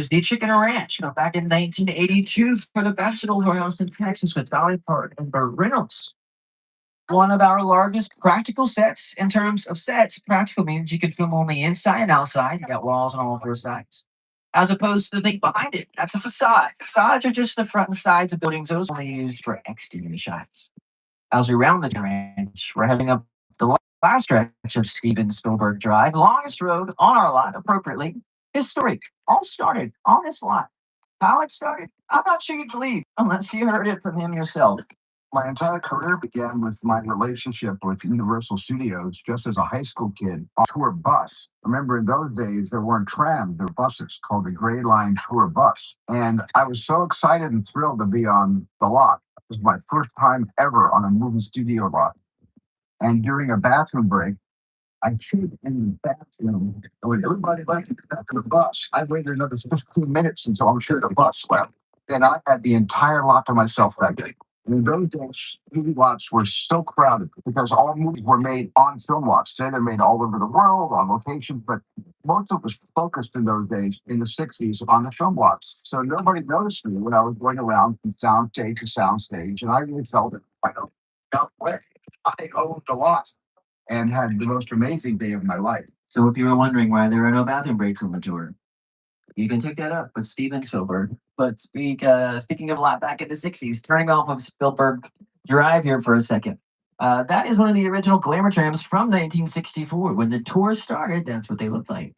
is the Chicken Ranch. Back in 1982 for the Festival of Austin, Texas, with Dolly Parton and Burt Reynolds. One of our largest practical sets in terms of sets. Practical means you can film on the inside and outside. You got walls on all four sides. As opposed to the thing behind it, that's a facade. Facades are just the front and sides of buildings. Those are only used for exterior shots. As we round the ranch, we're heading up the last stretch of Steven Spielberg Drive, longest road on our lot, appropriately historic. All started on this lot. How it started, I'm not sure you believe, unless you heard it from him yourself. My entire career began with my relationship with Universal Studios just as a high school kid on a tour bus. Remember, in those days, there weren't trams, there were buses called the Gray Line Tour Bus. And I was so excited and thrilled to be on the lot. It was my first time ever on a movie studio lot. And during a bathroom break, I chewed in the bathroom. And when everybody left the back of the bus, I waited another 15 minutes until I'm sure the bus left. Then I had the entire lot to myself that day. And in those days, movie lots were so crowded because all movies were made on film lots. Today they're made all over the world on location, but most of it was focused in those days in the 60s on the film lots. So nobody noticed me when I was going around from sound stage to sound stage. And I really felt it like a way. I owned a lot and had the most amazing day of my life. So if you were wondering why there are no bathroom breaks on the tour, you can take that up with Steven Spielberg. But speaking of a lot back in the 60s, turning off of Spielberg Drive here for a second. That is one of the original glamour trams from 1964. When the tour started, that's what they looked like.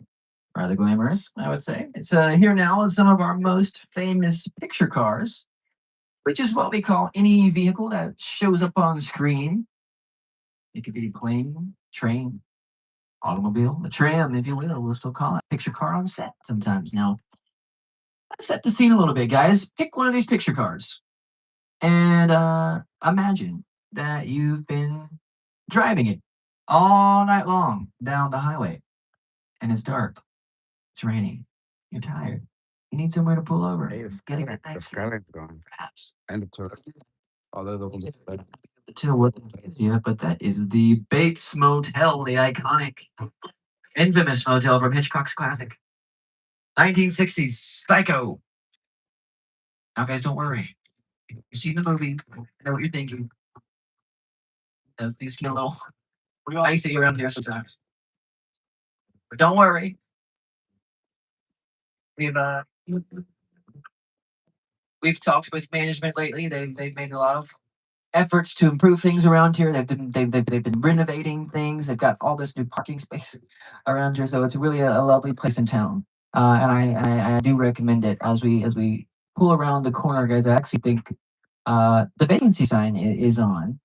Rather glamorous, I would say. It's here now is some of our most famous picture cars, which is what we call any vehicle that shows up on screen. It could be a plane, train, automobile, a tram, if you will. We'll still call it picture car on set sometimes. Now, let's set the scene a little bit, guys. Pick one of these picture cars and imagine that you've been driving it all night long down the highway and it's dark, it's raining, you're tired, you need somewhere to pull over. Hey, Getting that the nice skylight's gone. perhaps. And the turret. All the little To tell what that is yet, but that is the Bates Motel, the iconic, infamous motel from Hitchcock's classic 1960s Psycho. Now, guys, don't worry. You've seen the movie. I know what you're thinking. Those things get a little icy around here sometimes. But don't worry. We've uh, we've talked with management lately. They've made a lot of efforts to improve things around here. They've been renovating things. They've got all this new parking space around here, so it's really a lovely place in town. And I do recommend it as we pull around the corner, guys. I actually think the vacancy sign is on,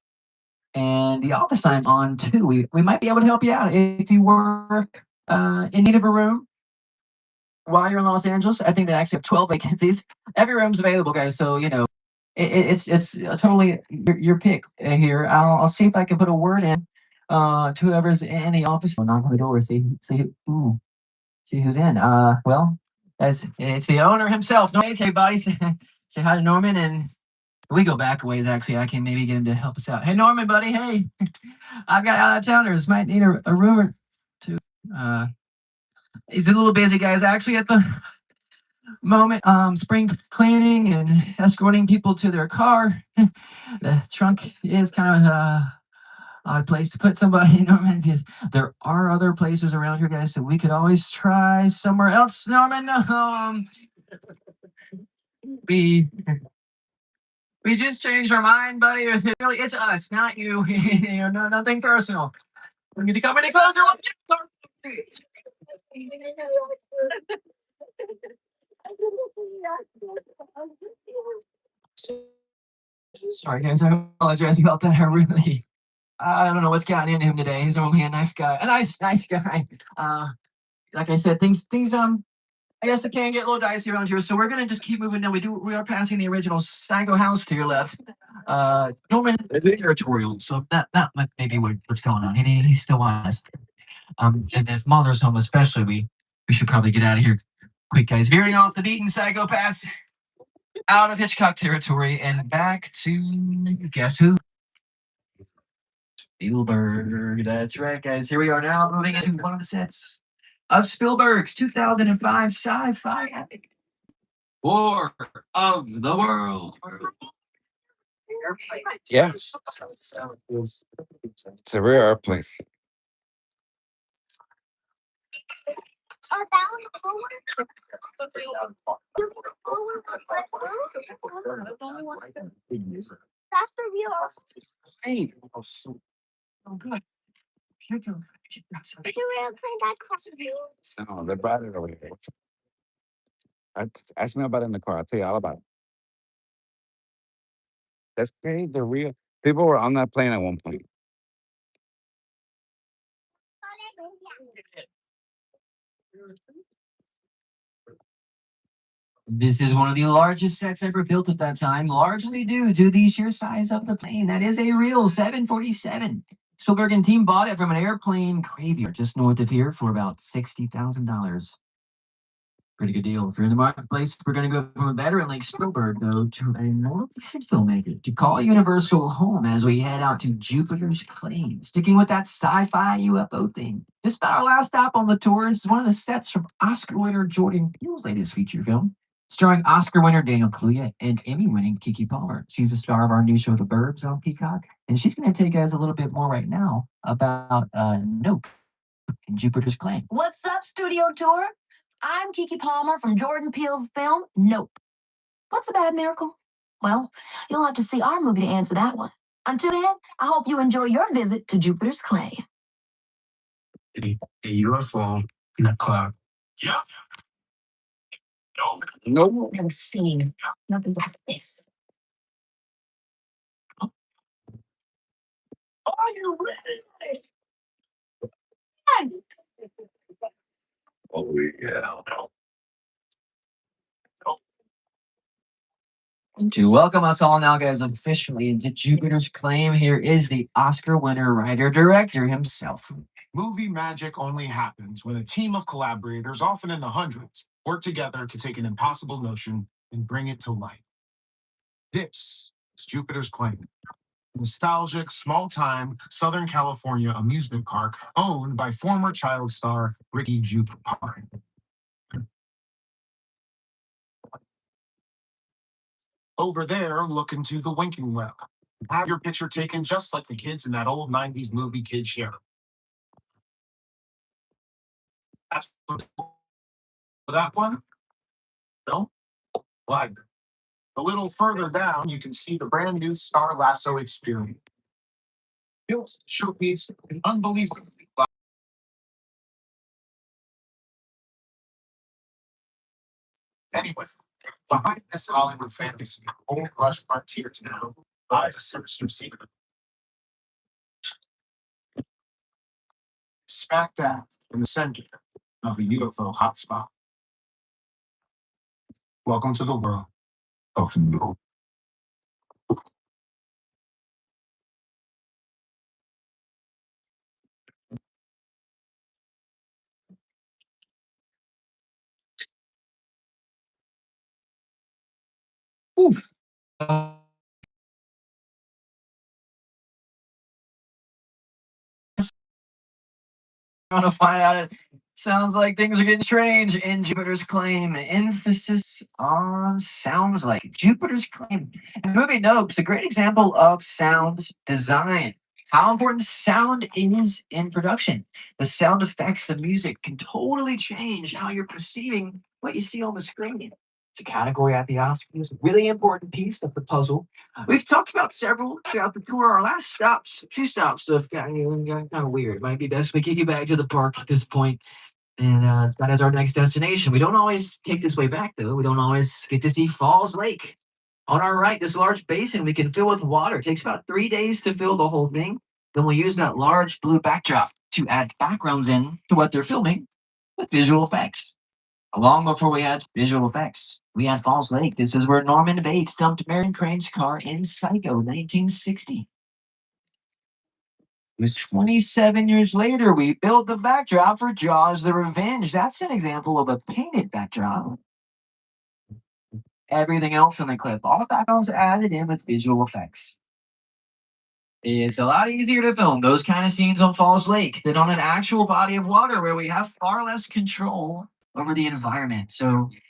and the office sign's on too. We might be able to help you out if you were in need of a room while you're in Los Angeles. I think they actually have 12 vacancies. Every room's available, guys. So it's totally your pick here. I'll see if I can put a word in to whoever's in the office. I'll knock on the door. See who's in. Well, as it's the owner himself. No, hey, everybody. Say hi to Norman, and we go back a ways. Actually, I can maybe get him to help us out. Hey, Norman, buddy. Hey, I've got out of towners. Might need a room or two. He's a little busy, guys. Actually, at the moment, spring cleaning and escorting people to their car. The trunk is kind of odd place to put somebody. Norman, there are other places around here, guys, so we could always try somewhere else. Norman, we we just changed our mind, buddy. Really, it's us, not you. No, nothing personal. We need to come any closer. Sorry, guys. I apologize about that. I don't know what's gotten into him today. He's normally a nice guy, nice guy. Like I said, things. I guess it can get a little dicey around here, so we're gonna just keep moving. Now we are passing the original Psycho house to your left. Norman is territorial, so that might maybe what's going on. He's still honest. And if Mother's home, especially, we should probably get out of here quick, guys. Veering off the beaten psychopath, out of Hitchcock territory, and back to guess who? Spielberg. That's right, guys. Here we are now, moving into one of the sets of Spielberg's 2005 sci-fi epic War of the World. Yeah, it's a rare airplane. That's the real. Hey, You airplane that cost you. no, they brought it over here. Ask me about it in the car. I'll tell you all about it. That's crazy. The real people were on that plane at one point. This is one of the largest sets ever built at that time, largely due to the sheer size of the plane. That is a real 747. Spielberg and team bought it from an airplane graveyard just north of here for about $60,000. Pretty good deal. If you're in the marketplace, we're going to go from a veteran like Spielberg, though, to a more recent filmmaker to call Universal home as we head out to Jupiter's Claim. Sticking with that sci-fi UFO theme. Just about our last stop on the tour is one of the sets from Oscar winner Jordan Peele's latest feature film, starring Oscar winner Daniel Kaluuya and Emmy-winning Kiki Palmer. She's the star of our new show, The Burbs, on Peacock, and she's going to take us a little bit more right now about Nope and Jupiter's Claim. What's up, Studio Tour? I'm Kiki Palmer from Jordan Peele's film, Nope. What's a bad miracle? Well, you'll have to see our movie to answer that one. Until then, I hope you enjoy your visit to Jupiter's Clay. A UFO in the cloud. Yeah. Nope. I've never seen nothing like this. Are you ready? Oh, yeah. And to welcome us all now, guys, officially into Jupiter's Claim, here is the Oscar winner, writer, director himself. Movie magic only happens when a team of collaborators, often in the hundreds, work together to take an impossible notion and bring it to life. This is Jupiter's Claim, a nostalgic, small-time Southern California amusement park owned by former child star Ricky Jupe Park. Over there, look into the winking well. Have your picture taken just like the kids in that old 90s movie Kid Share. That's that one? No? Like, a little further down, you can see the brand new Star Lasso experience. Built to showcase an unbelievable. Anyway, behind this Hollywood fantasy, old rush frontier town lies a sinister secret. Smack dab in the center of a UFO hotspot. Welcome to the world of Nope. Want to find out it sounds like things are getting strange in Jupiter's Claim. Emphasis on sounds like Jupiter's Claim. And the movie Nope is a great example of sound design. How important sound is in production. The sound effects of music can totally change how you're perceiving what you see on the screen. It's a category at the Oscars, a really important piece of the puzzle. We've talked about several throughout the tour. Our last stops, few stops, have gotten kind of weird. It might be best we kick you back to the park at this point, and that is our next destination. We don't always take this way back, though. We don't always get to see Falls Lake. On our right, this large basin we can fill with water. It takes about 3 days to fill the whole thing. Then we'll use that large blue backdrop to add backgrounds in to what they're filming with visual effects. Long before we had visual effects, we had Falls Lake. This is where Norman Bates dumped Marion Crane's car in Psycho, 1960. It was 27 years later, we built the backdrop for Jaws the Revenge. That's an example of a painted backdrop. Everything else in the clip, all the backgrounds added in with visual effects. It's a lot easier to film those kind of scenes on Falls Lake than on an actual body of water where we have far less control over the environment. So